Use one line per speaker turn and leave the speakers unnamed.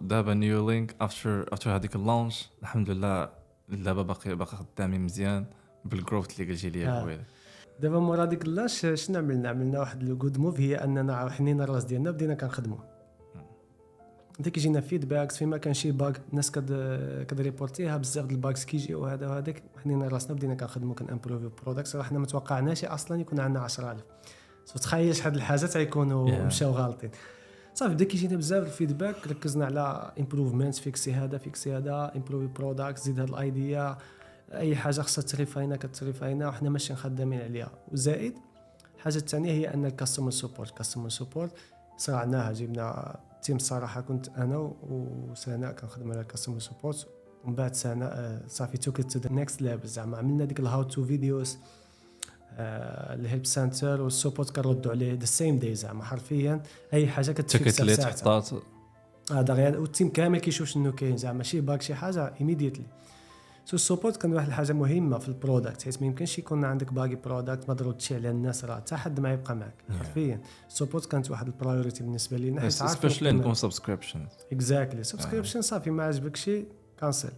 دابا نيو لينك افتر هذيك اللونش الحمد لله دابا باقي خدامين مزيان بالجروث اللي قلتي لي قبيله.
دابا مورا ديك اللاش شنو عملنا واحد الجود موف، هي اننا حنينا الراس ديالنا بدينا كنخدموا. ديك جينا فيدباكس فيما كان شي باغ الناس كدريبورتيها بزاف ديال الباغز كيجيو وهذا وهذاك، حنينا راسنا بدينا كنخدموا كنامبروفيو برودكت. حنا ما توقعناش اصلا يكون عندنا 10000. تخيل شحال الحاجات غيكونوا مشاو غالطين. صافي بدا كيجينا بزاف الفيدباك، ركزنا على امبروفمنت، فيكسي هذا امبروفي برودكت، زيد هاد الايديا، اي حاجه خاصها تريفاينا كتريفاينا وحنا ماشي خدامين عليها. وزائد الحاجه الثانيه هي ان الكاستمر سبورت صرعناها، جبنا تيم. الصراحه كنت انا وسناء كنخدم على الكاستمر سبورت، ومن بعد سناء صافي توك تو ذا نيكست ليفل. زعما عملنا ديك الهاو تو فيديوز، الهيلب سنتر والسبورت كنردوا عليه ذا سيم داي، زعما حرفيا اي حاجه كتفيكس في ساعتها. هذا غير والتيم كامل كيشوف شنو كاين، زعما ماشي باك شي حاجه ايميديتلي. السبورت كان واحد الحاجه مهمه في البرودكت، حيت ما يمكنش يكون عندك باقي برودكت ما تردش على الناس، راه حتى حد ما يبقى معك حرفيا. السبورت كانت واحد البرايورتي بالنسبه لينا، حيت
عارف سبيشالي نكون سبسكريبشن
اكزاكتلي سبسكريبشن. صافي ما عجبك شي كانسل.